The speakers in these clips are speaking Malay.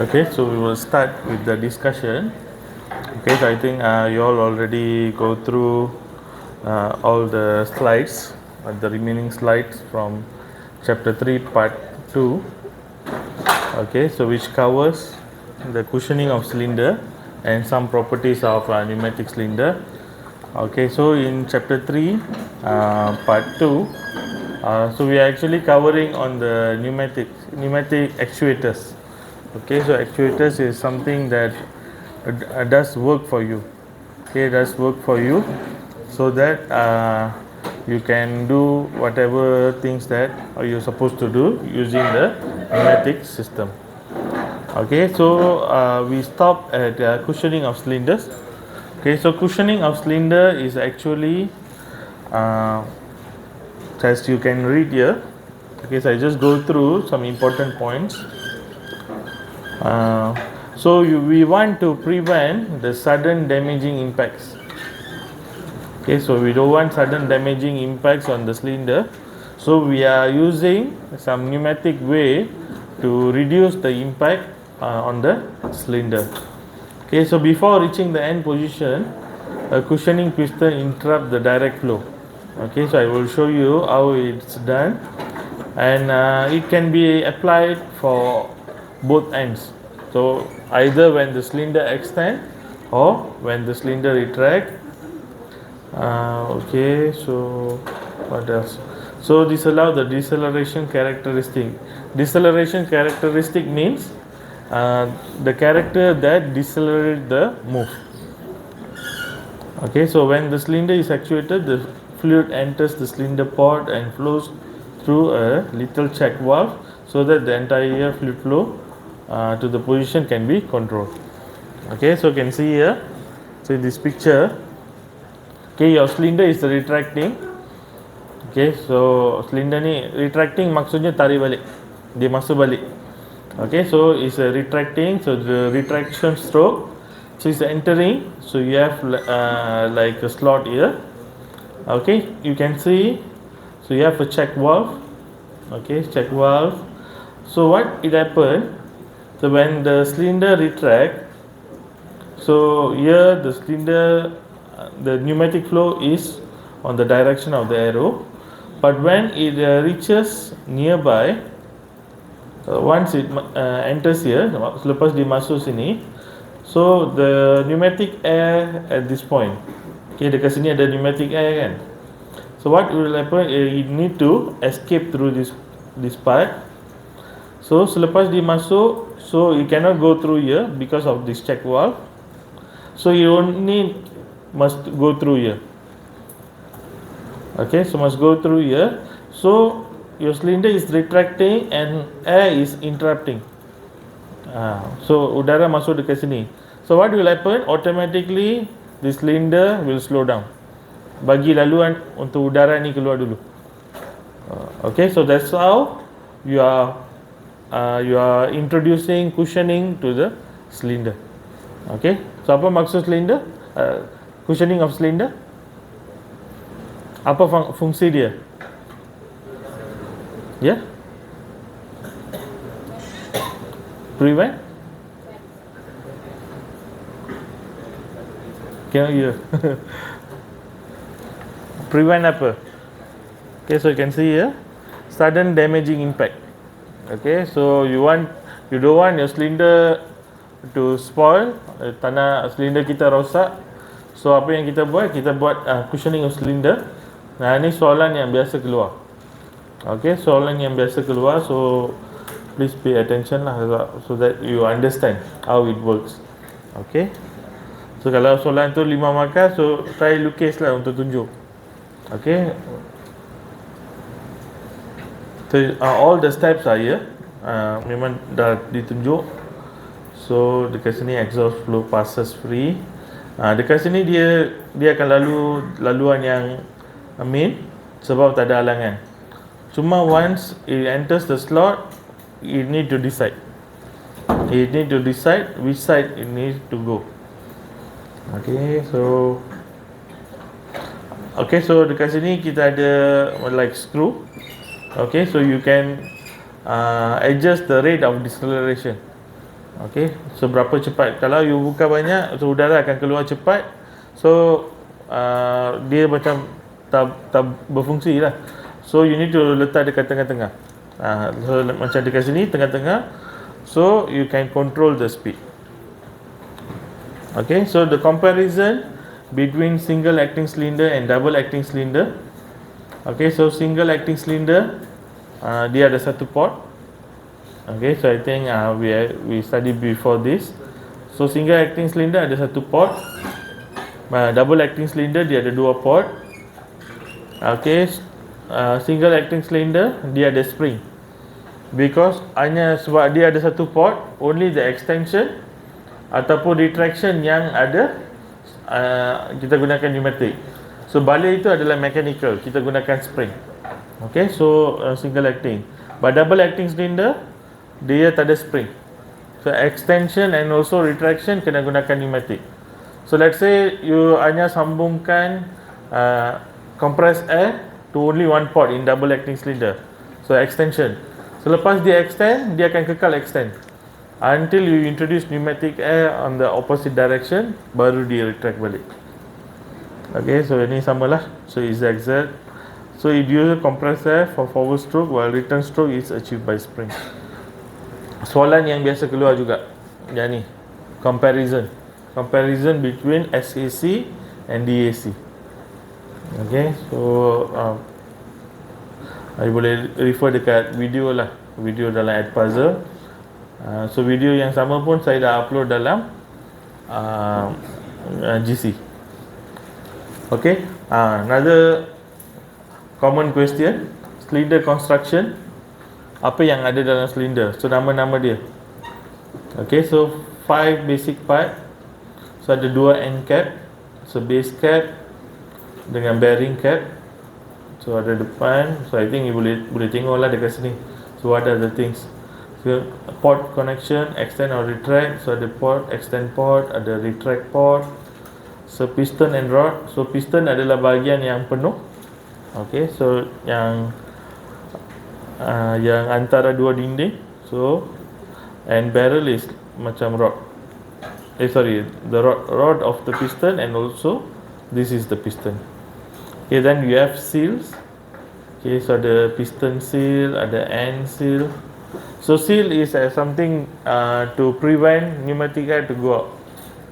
Okay, so we will start with the discussion. Okay, so I think you all already go through all the slides, the remaining slides from chapter 3, part 2. Okay, so which covers the cushioning of cylinder and some properties of pneumatic cylinder. Okay, so in chapter 3, part 2, so we are actually covering on the pneumatic actuators. Okay, so actuators is something that does work for you. Okay, does work for you, so that you can do whatever things that you're supposed to do using the pneumatic system. Okay, so we stop at cushioning of cylinders. Okay, so cushioning of cylinder is actually uh, as you can read here. Okay, so I just go through some important points. We want to prevent the sudden damaging impacts. Okay, so we don't want sudden damaging impacts on the cylinder. So we are using some pneumatic way to reduce the impact on the cylinder. Okay, so before reaching the end position, a cushioning piston interrupt the direct flow. Okay, so I will show you how it's done, and it can be applied for both ends. So either when the cylinder extend or when the cylinder retract. Okay, so what else? So disallow the deceleration characteristic. Deceleration characteristic means the character that decelerate the move. Okay, so when the cylinder is actuated, the fluid enters the cylinder port and flows through a little check valve, so that the entire fluid flow to the position can be controlled. Okay, so you can see here, so in this picture, okay, your cylinder is retracting. Okay, so cylinder ni retracting maksudnya tarik balik, dia masuk balik. Okay, so it's retracting, so the retraction stroke, so it's entering, so you have like a slot here. Okay, you can see, so you have a check valve. Okay, check valve. So what it happen, so when the cylinder retract, so here the cylinder, the pneumatic flow is on the direction of the arrow, but when it reaches nearby, once it enters here, selepas dia masuk sini, so the pneumatic air at this point, okay, dekat sini ada pneumatic air kan. So what will happen, it need to escape through this part. So selepas dia masuk, so it cannot go through here because of this check valve. So you only must go through here. Okay, so must go through here. So your cylinder is retracting and air is interrupting. So udara masuk dekat sini. So what will happen? Automatically the cylinder will slow down. Bagi laluan untuk udara ni keluar dulu. Okay, so that's how you are introducing cushioning to the cylinder. Okay, so apa maksud cylinder? Cushioning of cylinder. Apa fungsi dia? Ya? Yeah? Prevent? Cannot hear. Prevent apa? Okay, so you can see here, sudden damaging impact. Okay, so you don't want your cylinder to spoil, cylinder kita rosak. So apa yang kita buat? Kita buat cushioning of cylinder. Nah, ini soalan yang biasa keluar. Okay, soalan yang biasa keluar. So please pay attention lah, so that you understand how it works. Okay, so kalau soalan tu 5 markah, so try lukis lah untuk tunjuk. Okay, so all the steps are here. Memang dah ditunjuk. So dekat sini exhaust flow passes free. Dekat sini dia akan laluan yang main, sebab tak ada halangan. Cuma once it enters the slot, you need to decide. You need to decide which side it needs to go. Okay, so dekat sini kita ada like screw. Okay, so you can adjust the rate of deceleration. Okey, so berapa cepat? Kalau you buka banyak, so udara akan keluar cepat. So dia macam tak berfungsi lah. So you need to letak dekat tengah-tengah. So macam dekat sini tengah-tengah. So you can control the speed. Okay, so the comparison between single acting cylinder and double acting cylinder. Okay, so single acting cylinder dia ada satu port. Okay, so I think we studied before this. So single acting cylinder ada satu port. Double acting cylinder dia ada dua port. Okay, single acting cylinder dia ada spring. Because hanya sebab dia ada satu port, only the extension ataupun retraction yang ada kita gunakan pneumatic. So balik itu adalah mechanical, kita gunakan spring. Okay, so single acting. But double acting cylinder dia tak ada spring. So extension and also retraction kena gunakan pneumatic. So let's say you hanya sambungkan compressed air to only one port in double acting cylinder. So extension. So lepas dia extend, dia akan kekal extend until you introduce pneumatic air on the opposite direction, baru dia retract balik. Okay, so ini samalah. So it's exact. So it uses compressed air for forward stroke while return stroke is achieved by spring. Soalan yang biasa keluar juga yang ni, comparison between SAC and DAC. Okay, so I boleh refer dekat video lah, video dalam Edpuzzle. So video yang sama pun saya dah upload dalam GC. Okay, another common question, cylinder construction. Apa yang ada dalam silinder? So nama-nama dia. Okay, so 5 basic part. So ada 2 end cap, so base cap dengan bearing cap. So ada depan. So I think you boleh tengok lah dekat sini. So what are the things? So port connection, extend or retract. So ada port, extend port, ada retract port. So piston and rod. So piston adalah bahagian yang penuh. Okay, so yang antara dua dinding. So and barrel is macam rod. The rod of the piston, and also this is the piston. Okay, then you have seals. Okay, so ada piston seal, ada end seal. So seal is something to prevent pneumatic air to go out.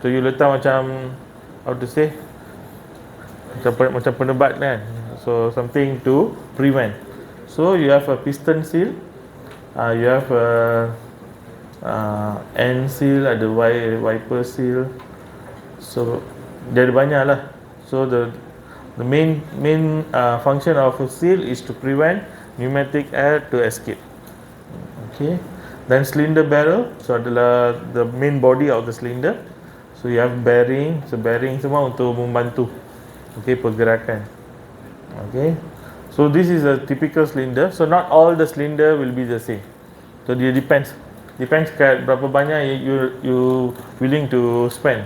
So you letak macam, how to say, macam penebat kan. So something to prevent. So you have a piston seal, you have a end seal, ada wiper seal. So dia ada banyak lah. So the main function of a seal is to prevent pneumatic air to escape. Okay, then cylinder barrel, so adalah the main body of the cylinder. So you have bearing, so bearing semua untuk membantu pergerakan. Okay, so this is a typical cylinder. So not all the cylinder will be the same. So it depends kat berapa banyak you willing to spend.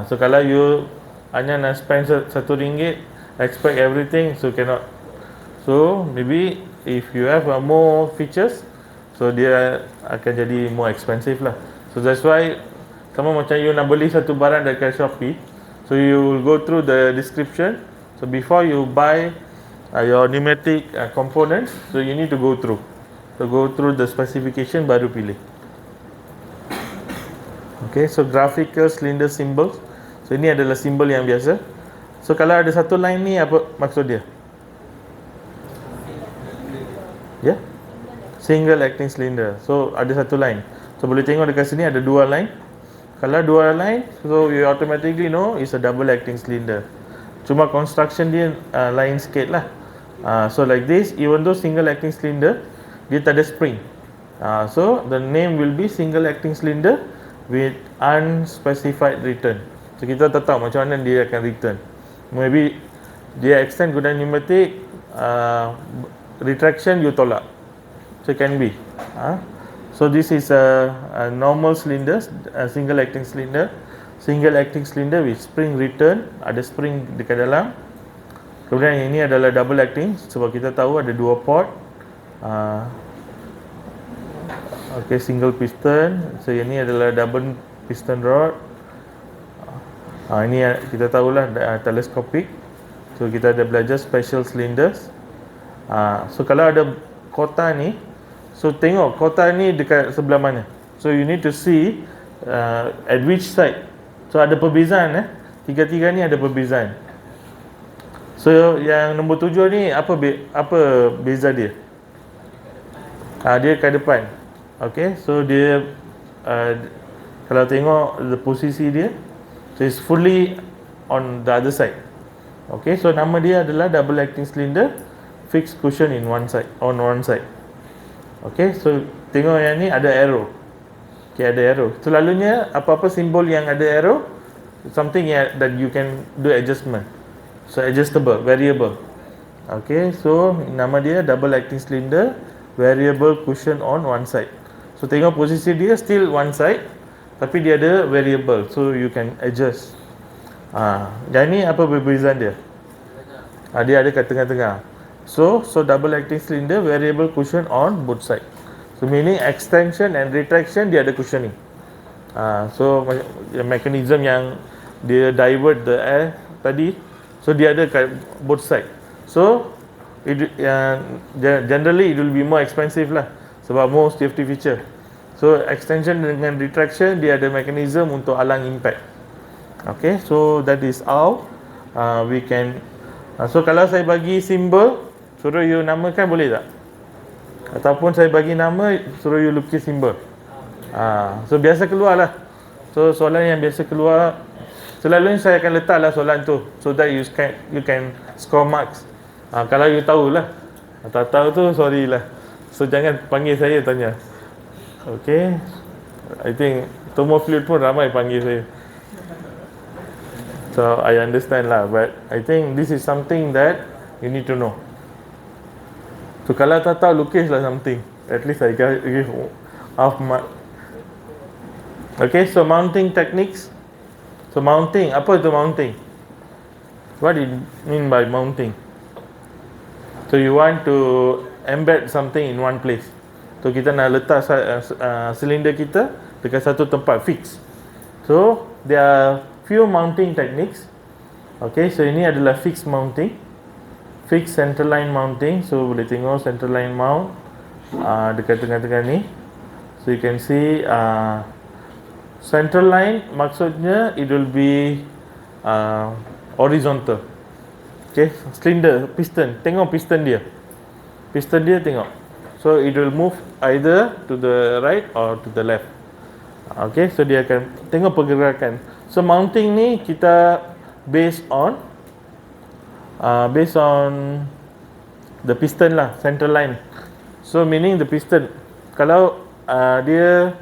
So kalau you hanya nak spend RM1, expect everything, so cannot. So maybe if you have more features, so dia akan jadi more expensive lah. So that's why sama macam you nak beli satu barang dekat Shopee, so you will go through the description. So before you buy your pneumatic components, so you need to go through. So go through the specification baru pilih. Okay, so graphical cylinder symbols. So ini adalah simbol yang biasa. So kalau ada satu line ni, apa maksud dia? Ya, yeah? Single acting cylinder. So ada satu line. So boleh tengok dekat sini ada dua line. Kalau dua line, so you automatically know it's a double acting cylinder. Cuma construction dia lain sikit lah. So like this, even though single acting cylinder, dia tak ada spring. So the name will be single acting cylinder with unspecified return. So kita tak tahu macam mana dia akan return. Maybe dia extend guna pneumatic, retraction you tolak. So it can be. So this is a normal cylinder, a single acting cylinder. Single acting cylinder with spring return, ada spring dekat dalam. Kemudian yang ini adalah double acting, sebab kita tahu ada dua port. Okay, single piston. So yang ni adalah double piston rod. Ini kita tahulah telescopic. So kita ada belajar special cylinders. So kalau ada kotak ni, so tengok kotak ni dekat sebelah mana. So you need to see at which side. So ada perbezaan tiga-tiga ni ada perbezaan. So yang nombor 7 ni apa beza dia? Dia ke depan. Okay, so dia kalau tengok the posisi dia, so it's fully on the other side. Okay, so nama dia adalah double acting cylinder, fixed cushion in one side, on one side. Okay, so tengok yang ni ada arrow. Okay, ada arrow. Selalunya apa-apa simbol yang ada arrow, something that you can do adjustment. So adjustable, variable. Okay, so nama dia double acting cylinder, variable cushion on one side. So tengok posisi dia still one side, tapi dia ada variable, so you can adjust. Dan ni apa perbezaan dia? Dia ada kat tengah-tengah. So double acting cylinder, variable cushion on both side. So meaning extension and retraction dia ada cushioning. So mechanism yang dia divert the air tadi, so dia ada kat both side. So generally it will be more expensive lah, sebab more safety feature. So extension dengan retraction dia ada mechanism untuk halang impact. Okay, so that is how we can. So kalau saya bagi simbol, suruh you namakan boleh tak? Ataupun saya bagi nama, suruh you lukis simbol. So biasa keluar lah. So soalan yang biasa keluar, selalunya saya akan letaklah soalan tu, so that you can score marks. Kalau you tahulah. Tak tahu tu sorry lah. So jangan panggil saya tanya. Okay, I think thermofluid pun ramai panggil saya. So I understand lah, but I think this is something that you need to know. So kalau tak tahu, lukislah something. At least I give half mark. Okay, so mounting techniques. So mounting, apa itu mounting? What do you mean by mounting? So you want to embed something in one place. So kita nak letak silinder kita dekat satu tempat fix. So there are few mounting techniques. Okay, so ini adalah fixed mounting, fixed centerline mounting. So boleh tengok centerline mount dekat tengah-tengah ni. So you can see centerline maksudnya it will be horizontal. Okay, cylinder, piston. Tengok piston dia. Piston dia tengok. So it will move either to the right or to the left. Okay, so dia akan tengok pergerakan. So mounting ni kita based on the piston lah, center line. So meaning the piston, kalau dia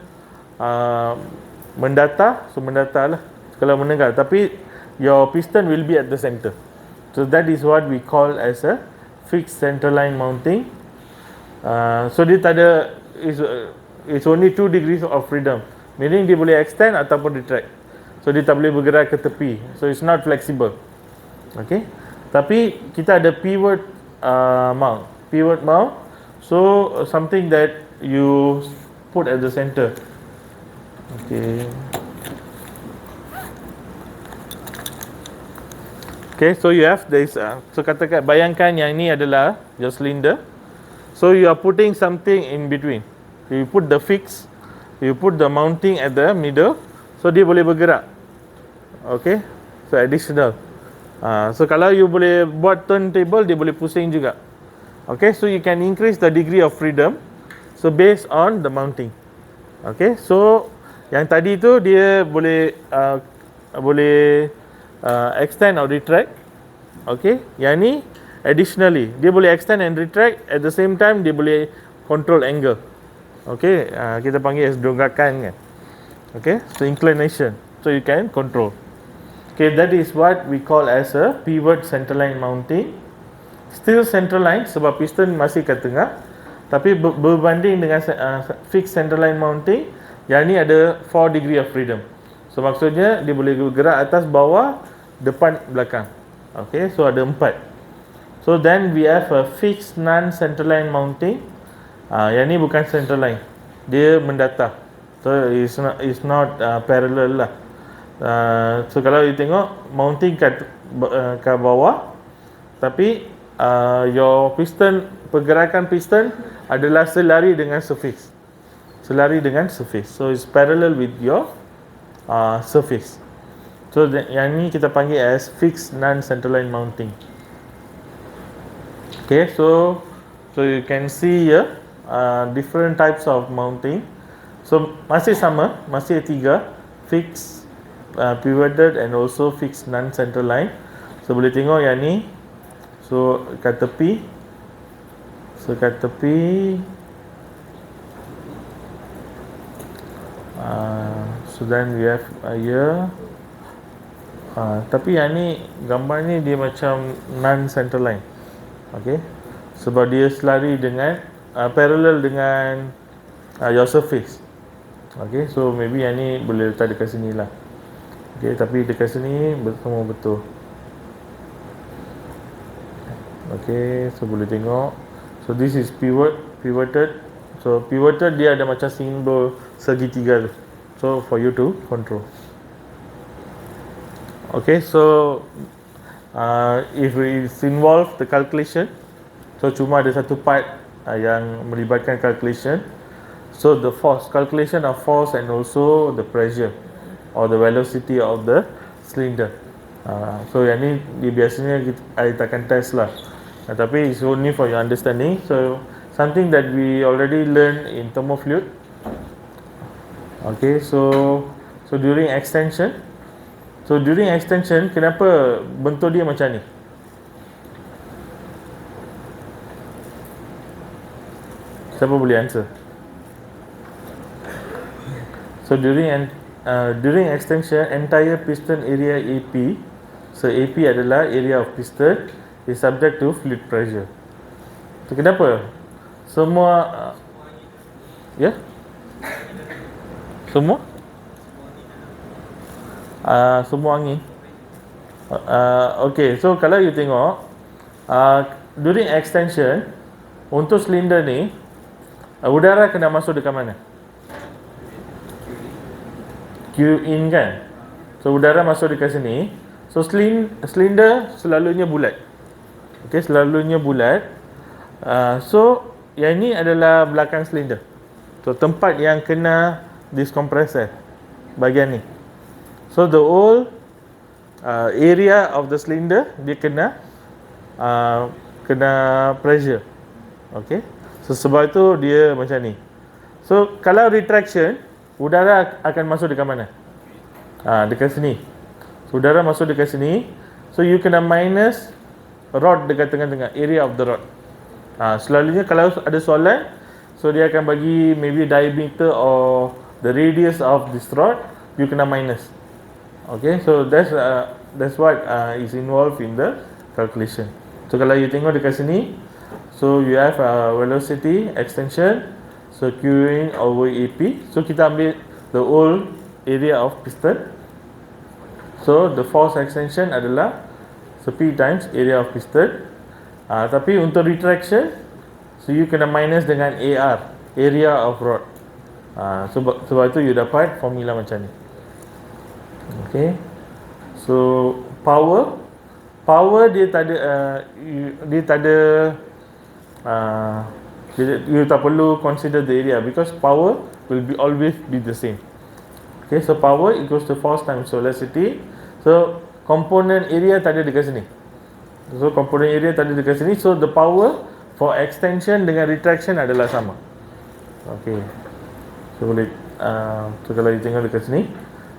mendatar, so mendatar lah. Kalau menengah, tapi your piston will be at the center. So that is what we call as a fixed center line mounting. So dia tak ada, it's only 2 degrees of freedom, meaning dia boleh extend ataupun retract. So dia tak boleh bergerak ke tepi, so it's not flexible. Okay, tapi kita ada pivot mount, so something that you put at the center. Okay, so you have this, so katakan, bayangkan yang ini adalah your cylinder. So you are putting something in between. You put the fix, you put the mounting at the middle, so dia boleh bergerak. Okay, so additional. So kalau you boleh buat turntable, dia boleh pusing juga. Okay, so you can increase the degree of freedom, so based on the mounting. Okay, so yang tadi tu dia boleh extend or retract. Okay, yang ni additionally dia boleh extend and retract, at the same time dia boleh control angle. Okay, kita panggil as donggakan kan. Okay, so inclination, so you can control. Okay, that is what we call as a pivot centerline mounting. Still centerline sebab piston masih kat tengah, tapi berbanding dengan fixed centerline mounting, yang ni ada 4 degree of freedom. So maksudnya dia boleh bergerak atas, bawah, depan, belakang. Okay, so ada 4. So then we have a fixed non-centerline mounting. Yang ni bukan centerline. dia mendatar. So it's not parallel lah. So kalau you tengok mounting kat bawah, tapi your piston, pergerakan piston adalah selari dengan surface. So it's parallel with your surface. So yang ni kita panggil as fixed non-centerline mounting. Okay, so you can see here different types of mounting. So masih sama, masih tiga, fixed, pivoted and also fixed non-centerline. So boleh tengok yang ni. So kat tepi. So then we have here. Tapi yang ni, gambar ni dia macam non-centerline. Okay, sebab dia selari dengan parallel dengan your surface. Okay, so maybe yang ni boleh letak dekat sini lah. Okay, tapi dekat sini semua betul. Okay, so boleh tengok. So this is pivoted. So pivoted dia ada macam simbol segitiga tu. So for you to control. Okay, so if it involve the calculation, so cuma ada satu part yang melibatkan calculation. So the force, calculation of force and also the pressure or the velocity of the cylinder. So yang ni biasanya kita akan test lah. Tapi it's only for your understanding. So something that we already learned in thermofluid. Okay, so during extension. So during extension, kenapa bentuk dia macam ni? Siapa boleh answer? So during extension, entire piston area AP, so AP adalah area of piston, is subject to fluid pressure. So kenapa? Semua ya? Semua? Semua angin. Okay, so kalau you tengok during extension, untuk silinder ni udara kena masuk dekat mana? Q in kan? So udara masuk dekat sini. So silinder selalunya bulat. Okay, selalunya bulat. So yang ni adalah belakang silinder. So tempat yang kena discompressor bahagian ni. So the whole area of the cylinder dia kena pressure. Okay. So sebab itu dia macam ni. So kalau retraction, udara akan masuk dekat mana? Dekat sini. So udara masuk dekat sini. So you kena minus rod dekat tengah-tengah, area of the rod. Selalunya kalau ada soalan, so dia akan bagi maybe diameter or the radius of this rod, you kena minus. Okay, so that's what is involved in the calculation. So kalau you tengok dekat sini, so you have velocity extension, so Q in over AP. So kita ambil the whole area of piston. So the force extension adalah so P times area of piston. Tapi untuk retraction, so you kena minus dengan AR, area of rod. Sebab itu you dapat formula macam ni. Okay, so power dia tak ada you tak perlu consider the area because power will always be the same. Okay, so power equals to force times velocity. So component area tak ada dekat sini. So the power for extension dengan retraction adalah sama. Okay, so boleh so kalau you tengok dekat sini,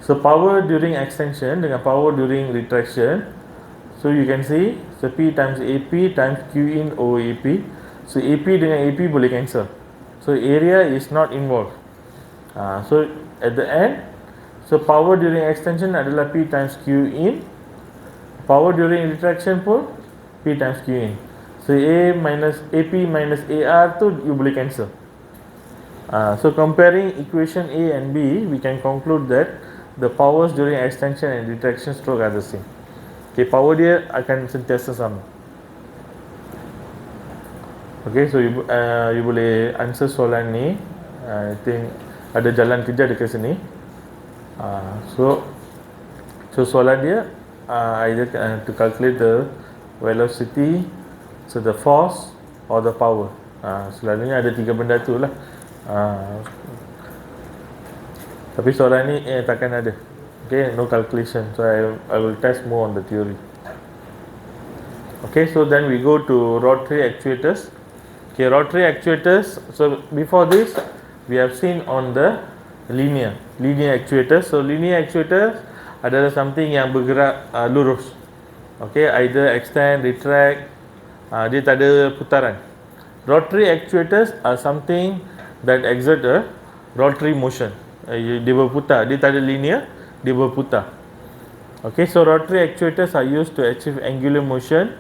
so power during extension dengan power during retraction, so you can see, so P times AP times Q in over AP. So AP dengan AP boleh cancel. So area is not involved. So at the end, so power during extension adalah P times Q in. Power during retraction pun P times Q in. So AP minus AR tu you boleh cancel. So comparing equation A and B, we can conclude that the powers during extension and retraction stroke are the same. Okay, power dia akan sentiasa sama. Okay, so you boleh answer soalan ni I think ada jalan kerja dekat sini. So soalan dia either to calculate the velocity, so the force or the power. Selalunya ada tiga benda tu lah. Tapi soalan ni takkan ada. Okay, no calculation. So I will test more on the theory. Okay, so then we go to rotary actuators. Okay, rotary actuators. So before this, we have seen on the linear actuators. So linear actuators adalah something yang bergerak lurus. Okay, either extend, retract, dia tak ada putaran. Rotary actuators are something that exert a rotary motion. Dia berputar, dia tak ada linear, dia berputar. Okay, so rotary actuators are used to achieve angular motion.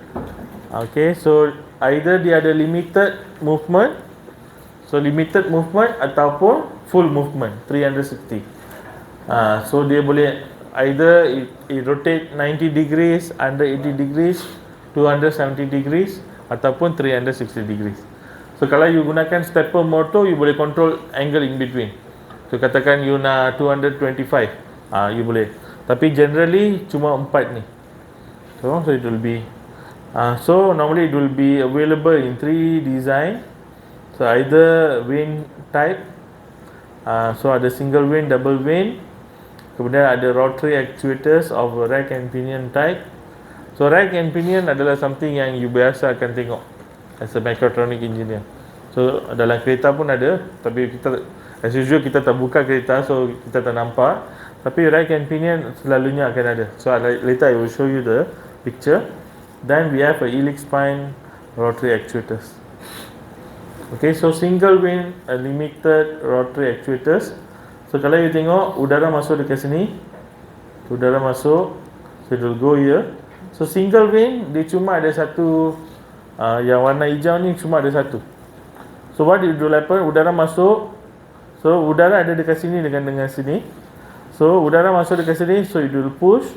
Okay, so either dia ada limited movement, ataupun full movement 360. So dia boleh either it rotate 90 degrees, 180 degrees, 270 degrees ataupun 360 degrees. So kalau you gunakan stepper motor, you boleh control angle in between. So katakan you nak 225, you boleh. Tapi generally cuma 4 ni. So it will be so normally it will be available in 3 design. So either vane type, so ada single vane, double vane. Kemudian ada rotary actuators of rack and pinion type. So rack and pinion adalah something yang you biasa akan tengok as a mechatronic engineer. So dalam kereta pun ada, tapi kita as usual kita tak buka kereta, so kita tak nampak. Tapi rack and pinion selalunya akan ada. So later I will show you the picture. Then we have a helix spine rotary actuators. Okay, so single vane limited rotary actuators. So kalau you tengok udara masuk dekat sini, udara masuk, so it will go here. So single vane dia cuma ada satu, yang warna hijau ni cuma ada satu. So what it will happen, udara masuk, so udara ada dekat sini dengan sini. So udara masuk dekat sini, so it will push.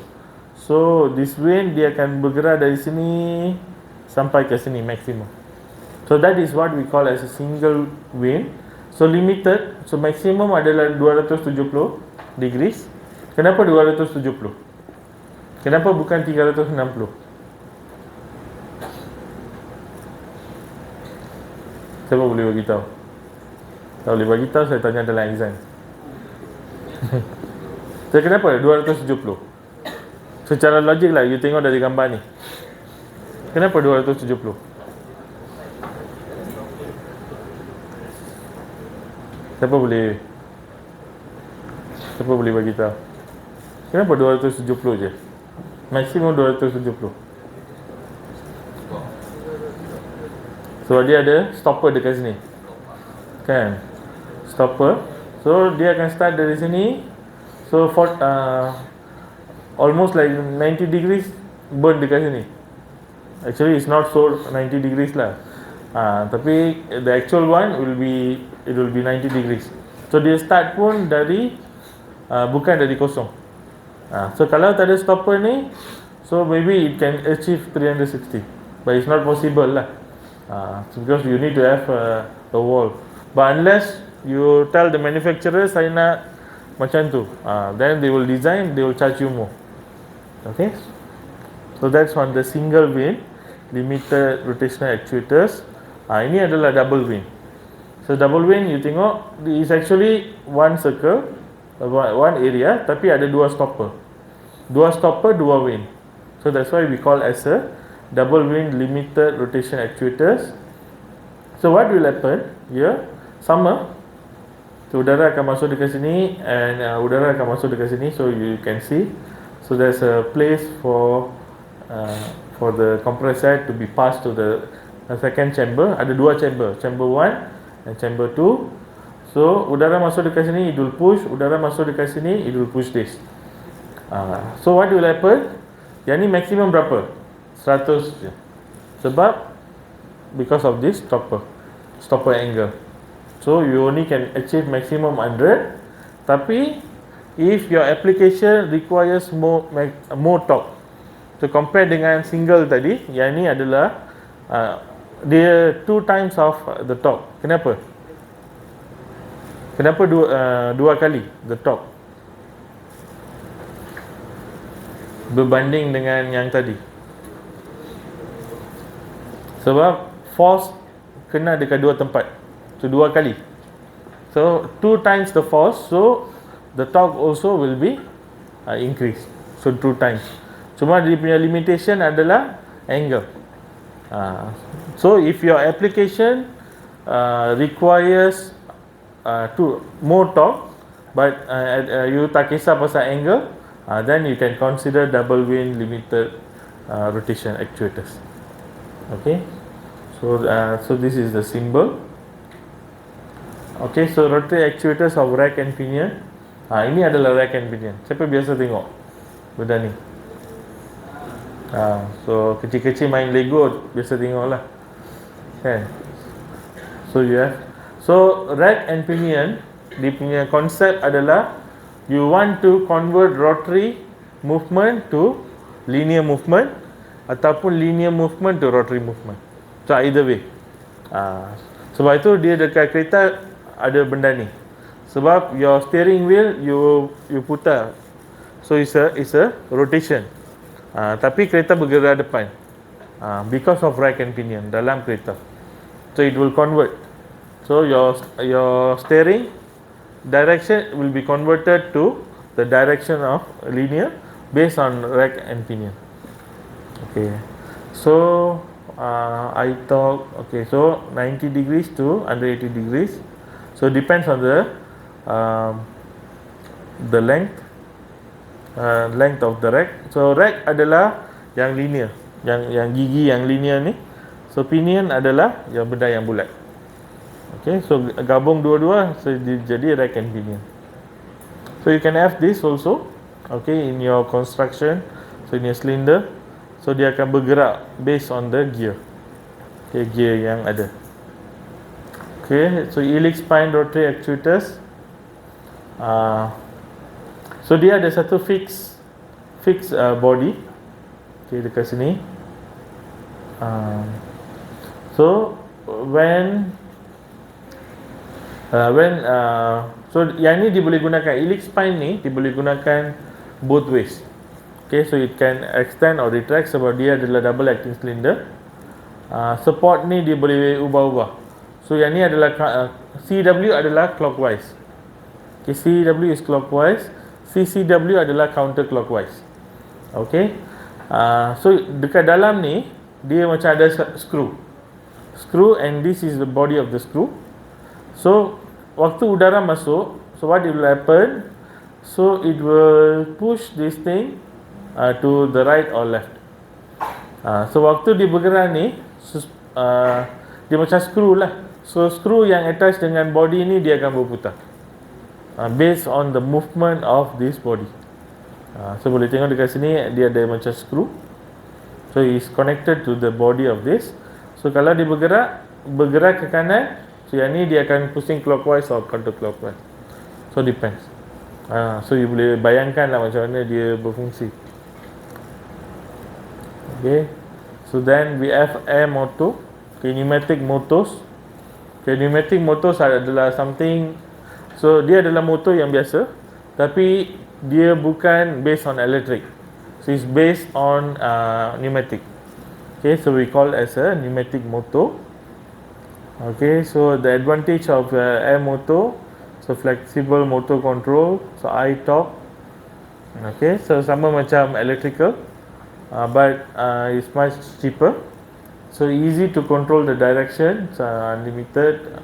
So this vane dia akan bergerak dari sini sampai ke sini maximum. So that is what we call as a single vane. So limited, so maximum adalah 270 degrees. Kenapa 270? Kenapa bukan 360? Siapa boleh bagi tahu? Tak boleh bagi tahu, saya tanya dalam exam. So kenapa 270? Secara logik lah, you tengok dari gambar ni. Kenapa 270? Siapa boleh bagi tahu? Kenapa 270 je? Maksimum 270. So dia ada stopper dekat sini. Kan? Stopper. So dia akan start dari sini. So for almost like 90 degrees burn dekat sini. Actually it's not so 90 degrees lah. Tapi the actual one will be 90 degrees. So dia start pun dari bukan dari kosong. So kalau tak ada stopper ni, so maybe it can achieve 360, but it's not possible lah. Because you need to have a wall. But unless you tell the manufacturer saya nak macam tu, then they will design, they will charge you more. Okay, so that's on the single vane limited rotational actuators. Ini adalah double vane. So double vane you tengok is actually one circle, one area, tapi ada dua stopper, dua vane. So that's why we call as a double vane limited rotation actuators. So what will happen here? Sama. So udara akan masuk dekat sini and udara akan masuk dekat sini. So you can see. So there's a place for the compressor to be passed to the second chamber. Ada dua chamber, chamber 1 and chamber 2. So udara masuk dekat sini, it will push. Udara masuk dekat sini, it will push this. So what will happen? Yang ni maksimum berapa? 100 je. Sebab because of this stopper angle. So you only can achieve maximum 100. Tapi if your application requires more torque, so compare dengan single tadi, yang ni adalah dia 2 times of the torque. Kenapa? Kenapa dua kali the torque berbanding dengan yang tadi? Sebab force kena dekat dua tempat, so dua kali, so 2 times the force, so the torque also will be increased, so 2 times. Cuma dia punya limitation adalah angle. So if your application requires more torque, but you tak kisah pasal angle, then you can consider double wing limited rotation actuators. Okay, so this is the symbol. Okay, so rotary actuators of rack and pinion. Ini adalah rack and pinion. Siapa biasa tengok benda ni? So kecil-kecil main Lego biasa tengok lah kan. So rack and pinion, dia punya konsep adalah you want to convert rotary movement to linear movement ataupun linear movement to rotary movement. So either way. Sebab itu dia dekat kereta ada benda ni. Sebab your steering wheel you putar. So it's a rotation. Tapi kereta bergerak depan because of rack and pinion dalam kereta. So it will convert. So your steering direction will be converted to the direction of linear based on rack and pinion. Okay. So I talk. Okay. So 90 degrees to 180 degrees. So depends on the length of the rack. So rack adalah yang linear, yang gigi yang linear ni. So pinion adalah yang benda yang bulat. Okay, so gabung dua-dua, so jadi rack and pinion. So you can have this also, okay, in your construction. So in your cylinder, so dia akan bergerak based on the gear. Okay, gear yang ada. Okay, so Elixir rotary actuators. So dia ada satu fix body. Okay, dekat sini. So when so yang ni dia boleh gunakan, Elixir ni dia boleh gunakan both ways. Okay, so it can extend or retract sebab dia adalah double acting cylinder. Support ni dia boleh ubah-ubah. So yang ni adalah CW adalah clockwise. Okay, CW is clockwise. CCW adalah counterclockwise. Okay. So dekat dalam ni dia macam ada screw, and this is the body of the screw. So waktu udara masuk, so what will happen? So it will push this thing to the right or left. So waktu dia bergerak ni, dia macam screw lah. So screw yang attach dengan body ni dia akan berputar based on the movement of this body. So boleh tengok dekat sini dia ada macam screw. So is connected to the body of this. So kalau dia bergerak ke kanan, so yang ni dia akan pusing clockwise or counterclockwise. So depends. So you boleh bayangkan lah macam mana dia berfungsi. Okay. So then we have air motor. Okay, pneumatic motors. Okay, pneumatic motors adalah something, so dia adalah motor yang biasa, tapi dia bukan based on electric. So it's based on pneumatic. Okay, so we call as a pneumatic motor. Okay, so the advantage of air motor, so flexible motor control, so high torque. Okay, so sama macam electrical, but it's much cheaper. So easy to control the direction, unlimited,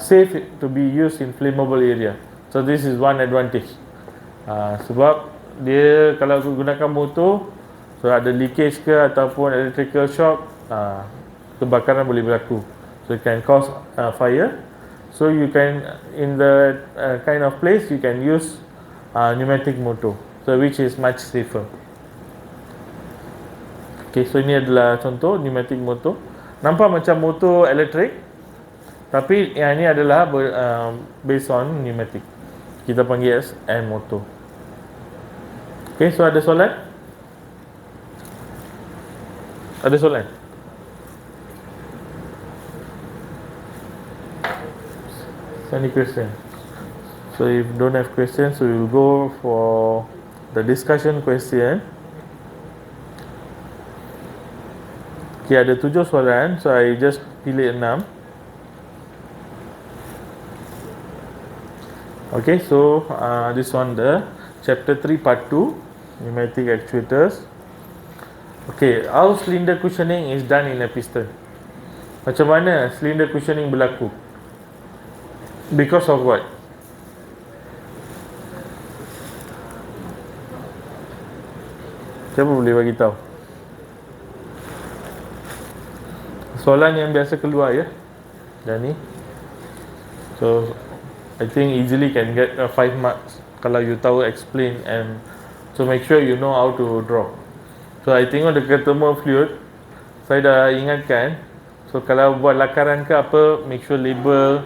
safe to be used in flammable area. So this is one advantage. Sebab dia kalau gunakan motor, so ada leakage ke ataupun electrical shock, kebakaran boleh berlaku. So it can cause fire. So you can, in the kind of place, you can use pneumatic motor, so which is much safer. Okay, so ini adalah contoh pneumatic motor. Nampak macam motor elektrik, tapi yang ini adalah based on pneumatic. Kita panggil as air motor. Okay, so ada soalan? Ada soalan? Any question? So if don't have questions, we will go for the discussion question. Okay, ada 7 soalan, so I just pilih 6. Okay, so this one the chapter 3 part 2 pneumatic actuators. Okay, how cylinder cushioning is done in a piston? Macam mana cylinder cushioning berlaku? Because of what? Siapa boleh bagi tahu? Soalan yang biasa keluar ya. Dan ni. So I think easily can get 5 marks kalau you tahu explain, and so make sure you know how to draw. So I tengok dekat thermal fluid, saya dah ingatkan. So kalau buat lakaran ke apa, make sure label.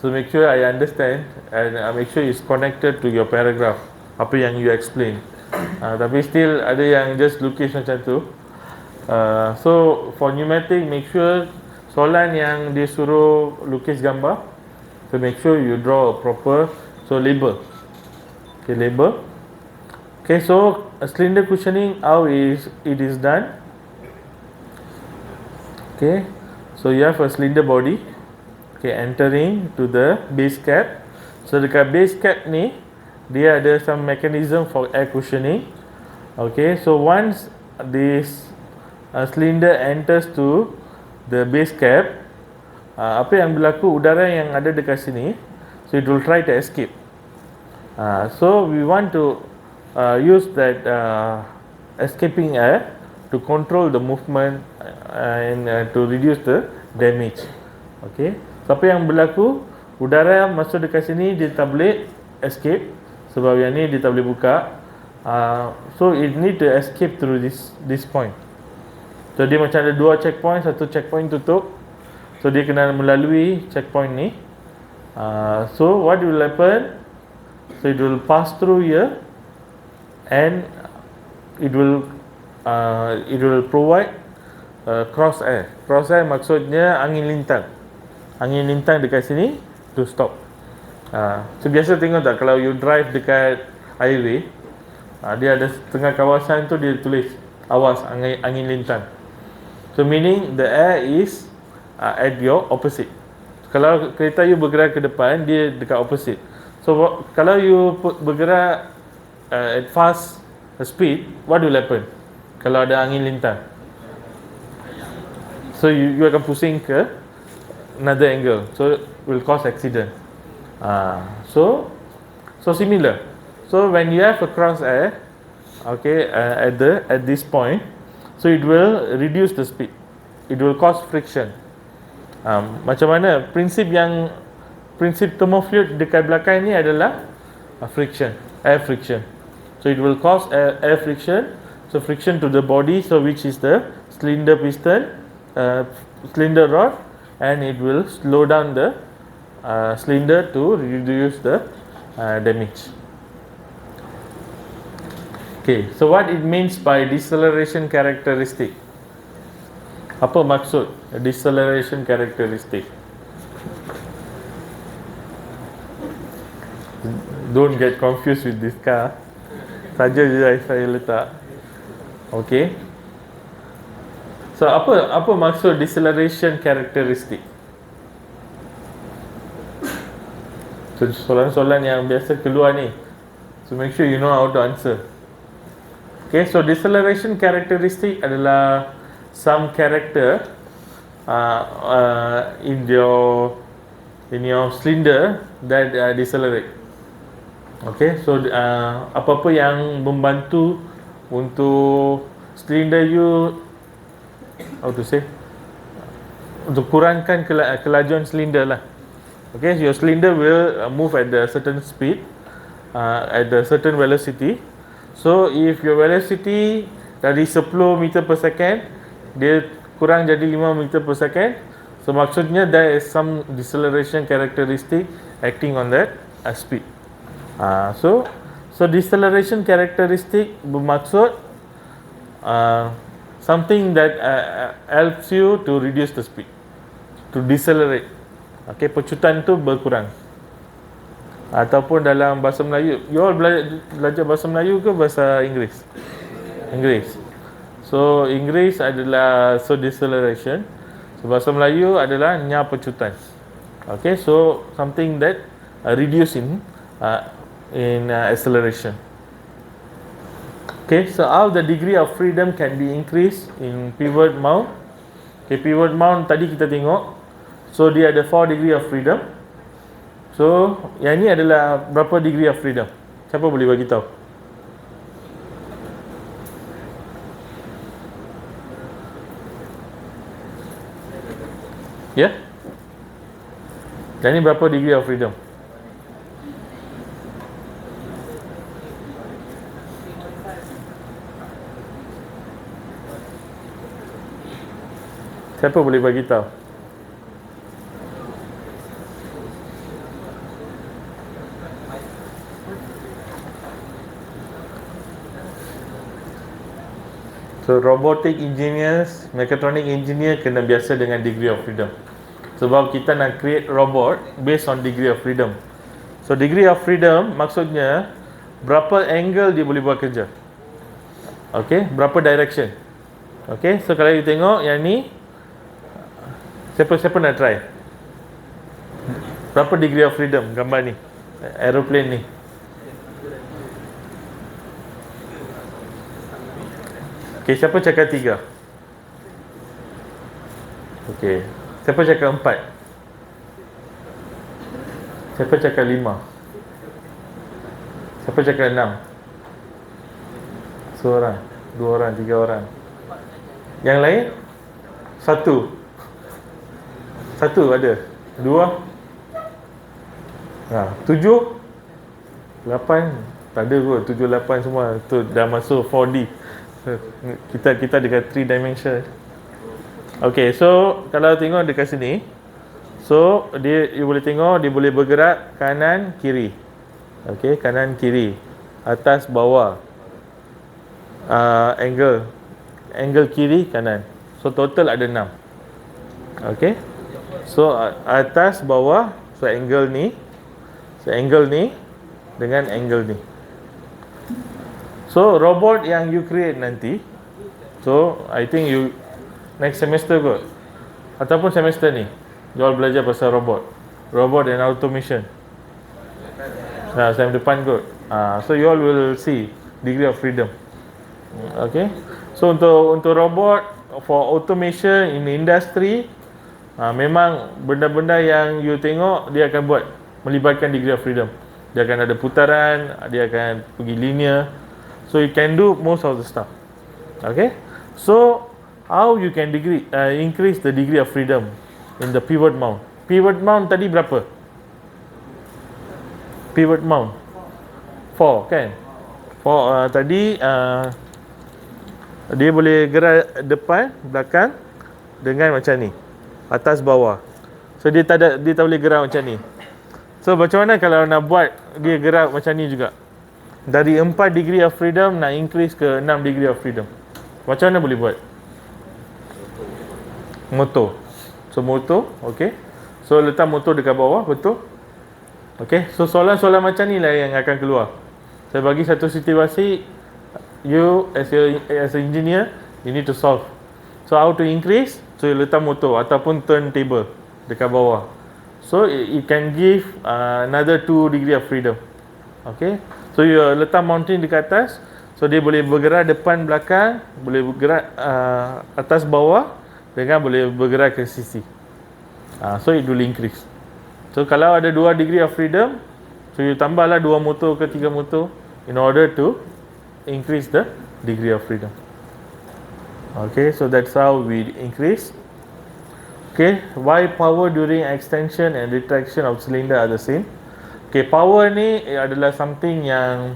So make sure I understand, and make sure it's connected to your paragraph, apa yang you explain. Tapi still ada yang just lukis macam tu. So for pneumatic, make sure soalan yang dia suruh lukis gambar, so make sure you draw a proper, so label. Okay, label. Okay, so cylinder cushioning, how is it is done? Okay, so you have a cylinder body, okay, entering to the base cap. So dekat base cap ni dia ada some mechanism for air cushioning. Okay, so once this cylinder enters to the base cap, apa yang berlaku, udara yang ada dekat sini, so it will try to escape. So we want to use that escaping air to control the movement and to reduce the damage. Okay, so apa yang berlaku, udara masuk dekat sini dia tak boleh escape sebab yang ni dia tak boleh buka. So it need to escape through this point. So dia macam ada 2 checkpoint, satu checkpoint tutup, so dia kena melalui checkpoint ni. So what will happen, so it will pass through here and it will provide cross air. Cross air maksudnya angin lintang. Angin lintang dekat sini to stop. So biasa tengok tak kalau you drive dekat highway, dia ada tengah kawasan tu dia tulis awas angin lintang. So meaning the air is at your opposite. Kalau kereta you bergerak ke depan, dia dekat opposite. So kalau you bergerak at fast speed, what will happen kalau ada angin lintang? So you akan pusing ke another angle, so will cause accident. So similar. So when you have a cross air, okay, at this point, so it will reduce the speed, it will cause friction. Macam mana prinsip thermal fluid dekat belakang ni adalah friction, air friction. So it will cause air friction, so friction to the body, so which is the cylinder piston, cylinder rod, and it will slow down the cylinder to reduce the damage. Okay, so what it means by deceleration characteristic? Apa maksud deceleration characteristic? Don't get confused with this car. Saja je saya letak. Okay. So apa maksud deceleration characteristic? So soalan-soalan yang biasa keluar ni. So make sure you know how to answer. Okay, so deceleration characteristic adalah some character in your cylinder that decelerate. Okay, so apa-apa yang membantu untuk cylinder you, how to say, untuk kurangkan kelajuan cylinder lah. Okay, so your cylinder will move at a certain speed, at a certain velocity. So if your velocity dari 10 meter per second, dia kurang jadi 5 meter per second, so maksudnya there is some deceleration characteristic acting on that speed. So deceleration characteristic bermaksud something that helps you to reduce the speed, to decelerate. Okay, pecutan tu berkurang. Ataupun dalam bahasa Melayu. You all belajar bahasa Melayu ke bahasa Inggeris? Inggeris. So Inggeris adalah deceleration. So bahasa Melayu adalah pecutan. Okay, so something that reduce in acceleration. Okay, so how the degree of freedom can be increased in pivot mount. Okay, pivot mount tadi kita tengok. So dia ada 4 degree of freedom. So yang ni adalah berapa degree of freedom? Siapa boleh bagi tahu? Ya? Yeah? Yang ni berapa degree of freedom? Siapa boleh bagi tahu? So robotic engineers, mechatronic engineer kena biasa dengan degree of freedom. Sebab kita nak create robot based on degree of freedom. So degree of freedom maksudnya berapa angle dia boleh buat kerja. Okay, berapa direction. Okay, so kalau you tengok yang ni, siapa nak try? Berapa degree of freedom gambar ni? Aeroplane ni. Okay, siapa cakap 3? Okay, siapa cakap 4? Siapa cakap 5? Siapa cakap 6? Seorang, 2 orang, 3 orang. Yang lain? 1 ada. 2 7 8 tak ada kot. 7 8 semua tu dah masuk 4D. Kita dekat 3 dimension. Okay, so kalau tengok dekat sini, so you boleh tengok dia boleh bergerak kanan kiri. Okay, kanan kiri, atas bawah, angle kiri kanan. So total ada 6. Okay, so atas bawah, so angle ni dengan angle ni. So robot yang you create nanti, so I think you next semester kot, ataupun semester ni you all belajar pasal robot and automation. Sem depan kot. So you all will see degree of freedom. Okay, so untuk robot for automation in industry, memang benda-benda yang you tengok dia akan buat melibatkan degree of freedom. Dia akan ada putaran, dia akan pergi linear. So you can do most of the stuff. Okay, so how you can increase the degree of freedom in the pivot mount? Pivot mount tadi berapa? Pivot mount 4 kan? 4 tadi dia boleh gerak depan, belakang dengan macam ni, atas bawah. So dia tak boleh gerak macam ni. So macam mana kalau nak buat dia gerak macam ni juga? Dari 4 degree of freedom nak increase ke 6 degree of freedom. Macam mana boleh buat? Motor. So motor, okay. So letak motor dekat bawah, betul? Okay, so soalan-soalan macam ni lah yang akan keluar. Saya bagi satu situasi, you as an engineer, you need to solve. So how to increase? So you letak motor ataupun turntable dekat bawah. So it can give another 2 degree of freedom. Okay, so you letak mounting dekat atas, so dia boleh bergerak depan belakang, boleh bergerak atas bawah, dengan boleh bergerak ke sisi. So it will increase. So kalau ada 2 degree of freedom, so you tambahlah 2 motor ke 3 motor in order to increase the degree of freedom. Okay, so that's how we increase. Okay, why power during extension and retraction of cylinder are the same? Okay, power ni adalah something yang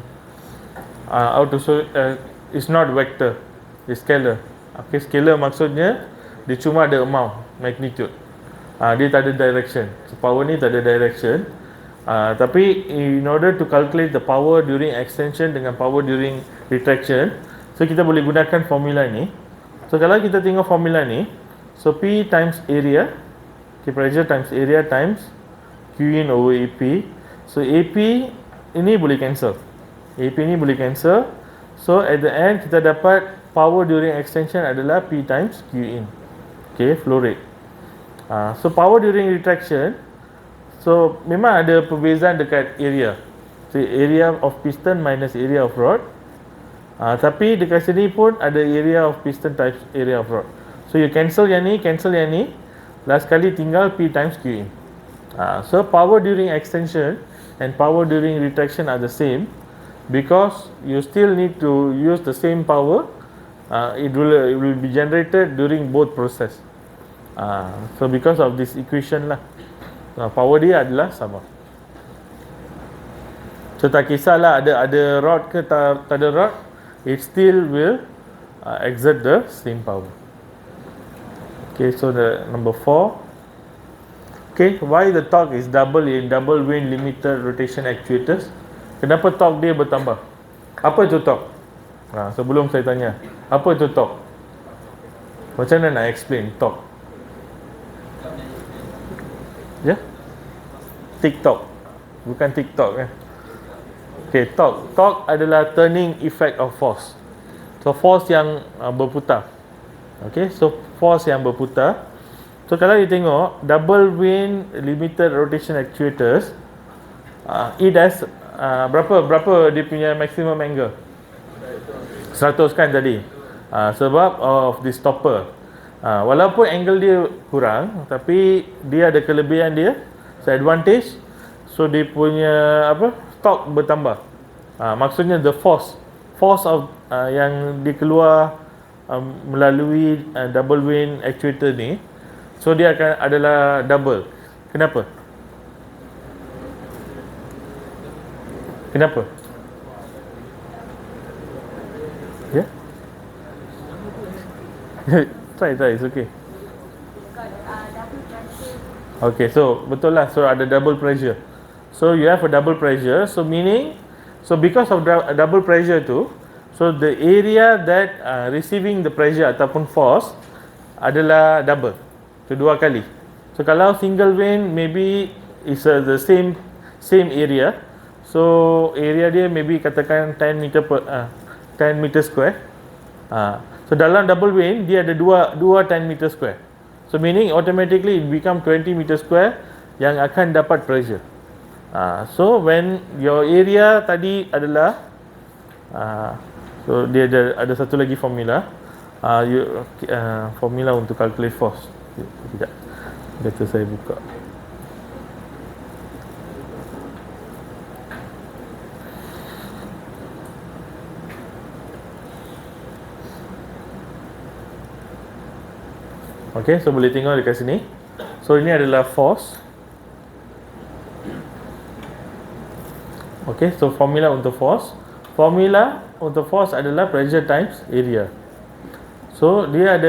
is not vector, is scalar. Okay, scalar maksudnya dia cuma ada amount, magnitude. Dia tak ada direction. So power ni tak ada direction. Tapi in order to calculate the power during extension dengan power during retraction, so kita boleh gunakan formula ni. So kalau kita tengok formula ni, so P times area, okay, pressure times area times Q in over EP. So AP ini boleh cancel. AP ni boleh cancel. So at the end kita dapat power during extension adalah P times Q in. Okay, flow rate. So power during retraction, so memang ada perbezaan dekat area. So area of piston minus area of rod. Tapi dekat sini pun ada area of piston times area of rod. So you cancel yang ni, cancel yang ni. Last kali tinggal P times Q in. So power during extension and power during retraction are the same because you still need to use the same power. It will be generated during both process. So because of this equation lah, power dia adalah sama. So tak kisahlah ada rod ke tak ada rod, it still will exert the same power. Okay, so the number 4. Okay, why the torque is double in double wind limited rotation actuators? Kenapa torque dia bertambah? Apa itu torque? Sebelum saya tanya, apa itu torque? Macam mana nak explain torque? Ya? TikTok. Bukan TikTok kan? Okay, torque adalah turning effect of force. So force yang berputar. Okay, so force yang berputar. So kalau you tengok double wind limited rotation actuators, it has berapa dia punya maximum angle? 100 kan tadi. Sebab of the stopper. Walaupun angle dia kurang, tapi dia ada kelebihan dia, so advantage. So dia punya torque bertambah. Maksudnya the force of yang dikeluar melalui double wind actuator ni, so dia akan adalah double. Kenapa? Ya? Try, it's okay. Okay, so betul lah. So ada double pressure. So you have a double pressure. So meaning, so because of double pressure tu, so the area that receiving the pressure ataupun force adalah double. So dua kali. So kalau single wind maybe is the same area. So area dia maybe katakan 10 meter square. So dalam double wind dia ada dua 10 meter square. So meaning automatically it become 20 meter square yang akan dapat pressure. So when your area tadi adalah so dia ada satu lagi formula, formula untuk calculate force. Sekejap, better saya buka. Okay, so boleh tengok dekat sini. So ini adalah force. Okay, so formula untuk force. Formula untuk force adalah pressure times area. So dia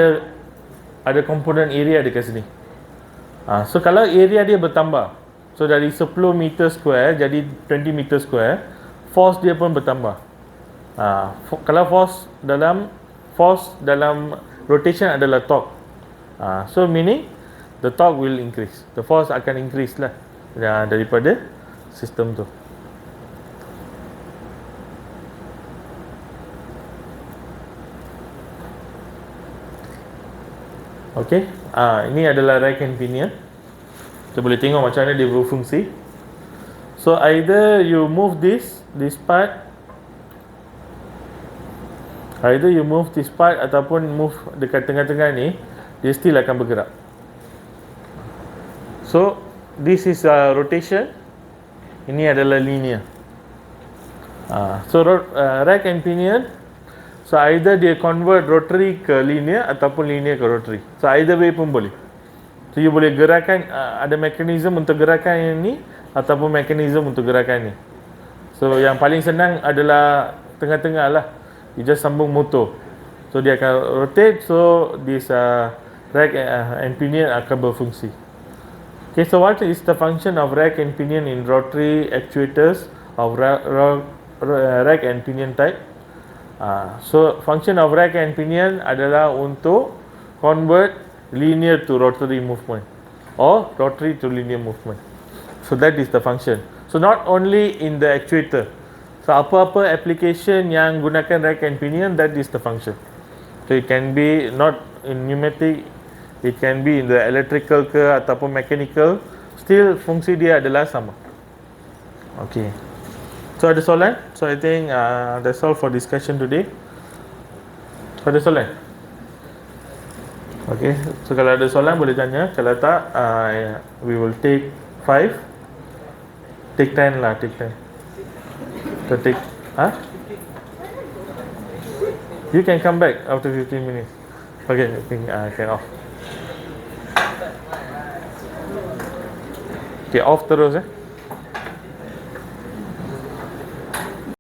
ada komponen area dekat sini. So kalau area dia bertambah, so dari 10 meter square jadi 20 meter square, force dia pun bertambah. Kalau force dalam rotation adalah torque. So meaning the torque will increase. The force akan increase lah daripada sistem tu. Okay, ini adalah rack and pinion. Kita boleh tengok macam mana dia berfungsi. So either you move this part, ataupun move dekat tengah-tengah ni, dia still akan bergerak. So this is rotation. Ini adalah linear. So rack and pinion, so either dia convert rotary ke linear ataupun linear ke rotary. So either way pun boleh. So you boleh gerakan, ada mekanisme untuk gerakan yang ni ataupun mekanisme untuk gerakan ni. So yang paling senang adalah tengah-tengah lah. You just sambung motor. So dia akan rotate, so this rack and pinion akan berfungsi. Okay, so what is the function of rack and pinion in rotary actuators of rack and pinion type? So function of rack and pinion adalah untuk convert linear to rotary movement or rotary to linear movement. So that is the function. So not only in the actuator. So apa-apa application yang gunakan rack and pinion, that is the function. So it can be not in pneumatic, it can be in the electrical ke ataupun mechanical, still fungsi dia adalah sama. Okay. So ada soalan? So I think that's all for discussion today. So ada soalan? Okay. So kalau ada soalan boleh tanya. Kalau tak, we will take 5. Take 10 lah, take 10. So take, you can come back after 15 minutes. Okay, I think I can off. Okay, off terus